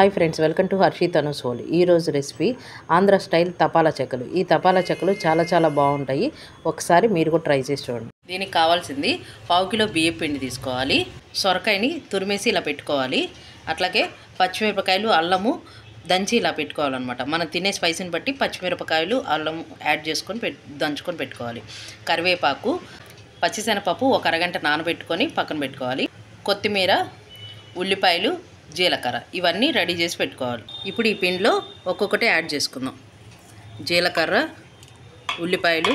Hi friends, welcome to Harshit అనూస్ హోల్. ఈరోజు రెసిపీ ఆంధ్ర స్టైల్ తపాలా చెక్కలు. ఈ తపాలా చెక్కలు చాలా బాగుంటాయి. ఒకసారి మీరు కూడా ట్రై చేసి చూడండి. దీనికి కావాల్సింది 1/2 కిలో బియ్యం పిండి తీసుకోవాలి. సొరకాయని తురిమేసి ఇలా పెట్టుకోవాలి. అట్లాగే పచ్చిమిరపకాయలు, అల్లము దంచి ఇలా పెట్టుకోవాలన్నమాట. మనం తినే స్పైసీని బట్టి పచ్చిమిరపకాయలు, అల్లం యాడ్ చేసుకొని దంచుకొని పెట్టుకోవాలి. కరివేపాకు, పచ్చిశనగపప్పు ఒక అరగంట నానబెట్టుకొని పక్కన పెట్టుకోవాలి. కొత్తిమీర, ఉల్లిపాయలు, జీలకర్ర ఇవన్నీ రెడీ చేసి పెట్టుకోవాలి. ఇప్పుడు ఈ పిండిలో ఒక్కొక్కటి యాడ్ చేసుకుందాం. జీలకర్ర, ఉల్లిపాయలు,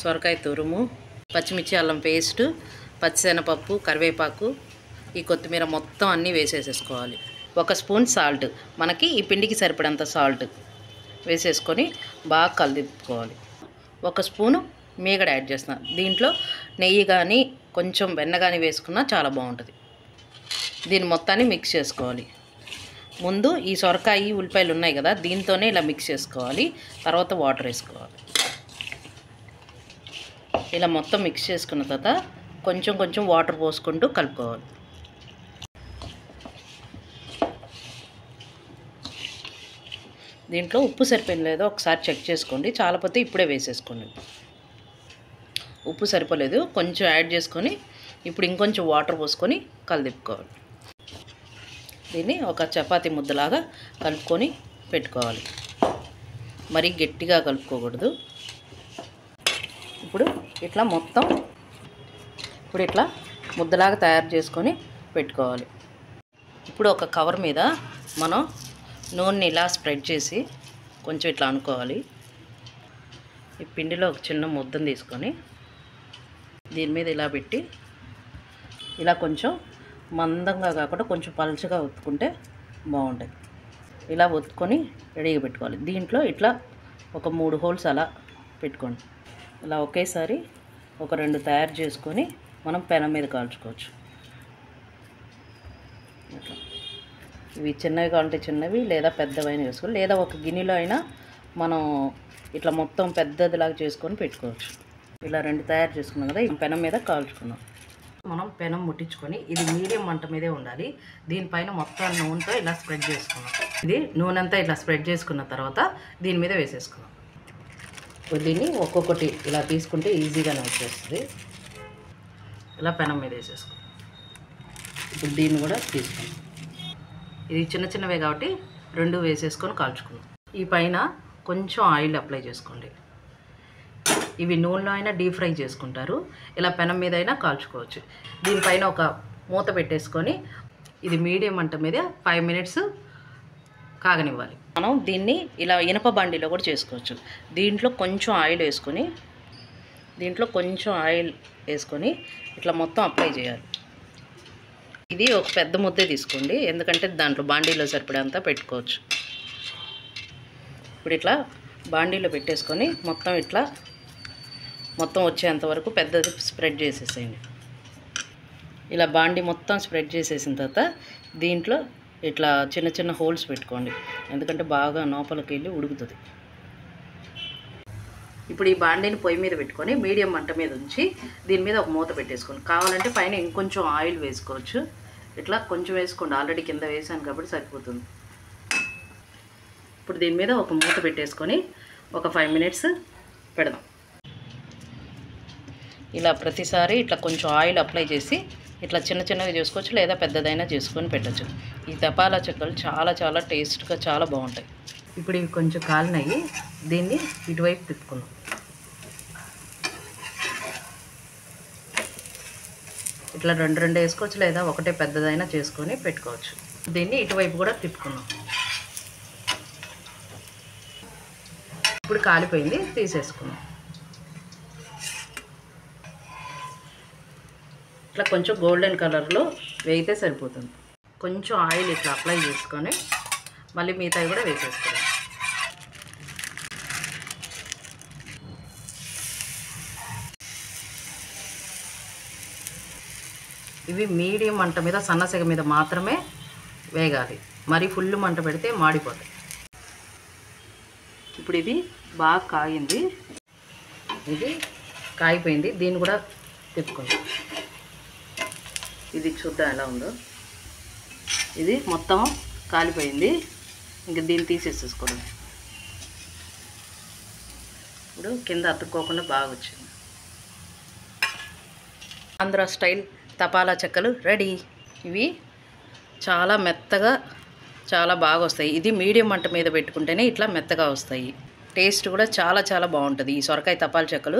సొరకాయ తురుము, పచ్చిమిర్చి, అల్లం పేస్టు, పచ్చిశనగపప్పు, కరివేపాకు, ఈ కొత్తిమీర మొత్తం అన్నీ వేసేసుకోవాలి. 1 స్పూన్ సాల్ట్, మనకి ఈ పిండికి సరిపడంత సాల్ట్ వేసేసుకొని బాగా కలుపుకోవాలి. 1 స్పూను మీగడ యాడ్ చేస్తున్నాను. దీంట్లో నెయ్యి కానీ కొంచెం వెన్న కానీ వేసుకున్నా చాలా బాగుంటుంది. దీన్ని మొత్తాన్ని మిక్స్ చేసుకోవాలి. ముందు ఈ సొరకాయ, ఉల్లిపాయలు ఉన్నాయి కదా, దీంతోనే ఇలా మిక్స్ చేసుకోవాలి. తర్వాత వాటర్ వేసుకోవాలి. ఇలా మొత్తం మిక్స్ చేసుకున్న తర్వాత కొంచెం వాటర్ పోసుకుంటూ కలుపుకోవాలి. దీంట్లో ఉప్పు సరిపోయింది లేదో ఒకసారి చెక్ చేసుకోండి. చాలాపోతే ఇప్పుడే వేసేసుకోండి. ఉప్పు సరిపోలేదు, కొంచెం యాడ్ చేసుకొని ఇప్పుడు ఇంకొంచెం వాటర్ పోసుకొని కలుపుకోవాలి. దీన్ని ఒక చపాతీ ముద్దలాగా కలుపుకొని పెట్టుకోవాలి. మరీ గట్టిగా కలుపుకోకూడదు. ఇప్పుడు ఇట్లా ముద్దలాగా తయారు చేసుకొని పెట్టుకోవాలి. ఇప్పుడు ఒక కవర్ మీద మనం నూనెని ఇలా స్ప్రెడ్ చేసి కొంచెం ఇట్లా అనుకోవాలి. ఈ పిండిలో ఒక చిన్న ముద్దను తీసుకొని దీని మీద ఇలా పెట్టి ఇలా కొంచెం మందంగా కాకుండా కొంచెం పలుచగా ఒత్తుకుంటే బాగుంటుంది. ఇలా ఒత్తుకొని రెడీగా పెట్టుకోవాలి. దీంట్లో ఇట్లా ఒక 3 హోల్స్ అలా పెట్టుకోండి. ఇలా ఒకేసారి ఒక 2 తయారు చేసుకొని మనం పెనం మీద కాల్చుకోవచ్చు. ఇట్లా ఇవి చిన్నవి కావాలంటే చిన్నవి, లేదా పెద్దవైన వేసుకోవాలి. లేదా ఒక గిన్నెలో అయినా మనం ఇట్లా మొత్తం పెద్దదిలాగా చేసుకొని పెట్టుకోవచ్చు. ఇలా 2 తయారు చేసుకున్నాం కదా, ఈ పెనం మీద కాల్చుకున్నాం. మనం పెనం ముట్టించుకొని ఇది మీడియం మంట మీదే ఉండాలి. దీనిపైన మొత్తం నూనెతో ఇలా స్ప్రెడ్ చేసుకున్నాం. ఇది నూనె అంతా ఇట్లా స్ప్రెడ్ చేసుకున్న తర్వాత దీని మీద వేసేసుకున్నాం. దీన్ని ఒక్కొక్కటి ఇలా తీసుకుంటే ఈజీగానే వచ్చేస్తుంది. ఇలా పెనం మీద వేసేసుకున్నాం. ఇప్పుడు దీన్ని కూడా తీసుకున్నాం. ఇది చిన్నవే కాబట్టి 2 వేసేసుకొని కాల్చుకున్నాం. ఈ పైన కొంచెం ఆయిల్ అప్లై చేసుకోండి. ఇవి నూనెలో అయినా డీప్ ఫ్రై చేసుకుంటారు, ఇలా పెనం మీద అయినా కాల్చుకోవచ్చు. దీనిపైన ఒక మూత పెట్టేసుకొని ఇది మీడియం మంట మీద 5 మినిట్స్ కాగనివ్వాలి. మనం దీన్ని ఇలా ఇనప బండిలో కూడా చేసుకోవచ్చు. దీంట్లో కొంచెం ఆయిల్ వేసుకొని ఇట్లా మొత్తం అప్లై చేయాలి. ఇది ఒక పెద్ద ముద్దే తీసుకోండి, ఎందుకంటే దాంట్లో బాండీలో సరిపడంత పెట్టుకోవచ్చు. ఇప్పుడు ఇట్లా బాండీలో పెట్టేసుకొని మొత్తం వచ్చేంత వరకు పెద్దది స్ప్రెడ్ చేసేసేయండి. ఇలా బాండీ మొత్తం స్ప్రెడ్ చేసేసిన తర్వాత దీంట్లో ఇట్లా చిన్న హోల్స్ పెట్టుకోండి, ఎందుకంటే బాగా లోపలికి వెళ్ళి ఉడుకుతుంది. ఇప్పుడు ఈ బాండీని పొయ్యి మీద పెట్టుకొని మీడియం మంట మీద ఉంచి దీని మీద ఒక మూత పెట్టేసుకోండి. కావాలంటే పైన ఇంకొంచెం ఆయిల్ వేసుకోవచ్చు. ఇట్లా కొంచెం వేసుకోండి, ఆల్రెడీ కింద వేసాను కాబట్టి సరిపోతుంది. ఇప్పుడు దీని మీద ఒక మూత పెట్టేసుకొని ఒక 5 మినిట్స్ పెడదాం. ఇలా ప్రతిసారి ఇట్లా కొంచెం ఆయిల్ అప్లై చేసి ఇట్లా చిన్నవి చేసుకోవచ్చు, లేదా పెద్దదైనా చేసుకొని పెట్టచ్చు. ఈ తపాలా చెక్కలు చాలా టేస్ట్గా చాలా బాగుంటాయి. ఇప్పుడు ఇవి కొంచెం కాలినవి, దీన్ని ఇటువైపు తిప్పుకుందాం. ఇట్లా 2 వేసుకోవచ్చు, లేదా ఒకటే పెద్దదైనా చేసుకొని పెట్టుకోవచ్చు. దీన్ని ఇటువైపు కూడా తిప్పుకుందాం. ఇప్పుడు కాలిపోయింది, తీసేసుకుందాం. ఇట్లా కొంచెం గోల్డెన్ కలర్లో వేయితే సరిపోతుంది. కొంచెం ఆయిల్ ఇట్లా అప్లై చేసుకొని మళ్ళీ మిగతావి కూడా వేసేసుకోవాలి. ఇవి మీడియం మంట మీద, సన్నసెగ మీద మాత్రమే వేగాలి. మరి ఫుల్ మంట పెడితే మాడిపోతాయి. ఇప్పుడు ఇది బాగా కాగింది, ఇది కాగిపోయింది. దీన్ని కూడా తిప్పుకోండి. ఇది చూద్దాం ఎలా ఉందో. ఇది మొత్తం కాలిపోయింది. ఇంక దీన్ని తీసేసుకోవడం. ఇప్పుడు కింద అతుక్కోకుండా బాగా వచ్చింది. ఆంధ్ర స్టైల్ తపాలా చెక్కలు రెడీ. ఇవి చాలా మెత్తగా చాలా బాగా వస్తాయి. ఇది మీడియం మంట మీద పెట్టుకుంటేనే ఇట్లా మెత్తగా వస్తాయి. టేస్ట్ కూడా చాలా చాలా బాగుంటుంది. ఈ సొరకాయ తపాలా చెక్కలు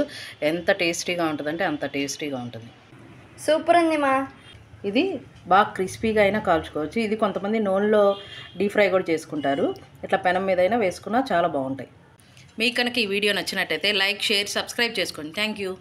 ఎంత టేస్టీగా ఉంటుందంటే అంత టేస్టీగా ఉంటుంది. సూపర్ ఉంది మా. ఇది బాగా క్రిస్పీగా అయినా కాల్చుకోవచ్చు. ఇది కొంతమంది నూనెలో డీప్ ఫ్రై కూడా చేసుకుంటారు. ఇట్లా పెనం మీద అయినా వేసుకున్నా చాలా బాగుంటాయి. మీకు కనుక ఈ వీడియో నచ్చినట్టయితే లైక్, షేర్, సబ్స్క్రైబ్ చేసుకోండి. Thank you.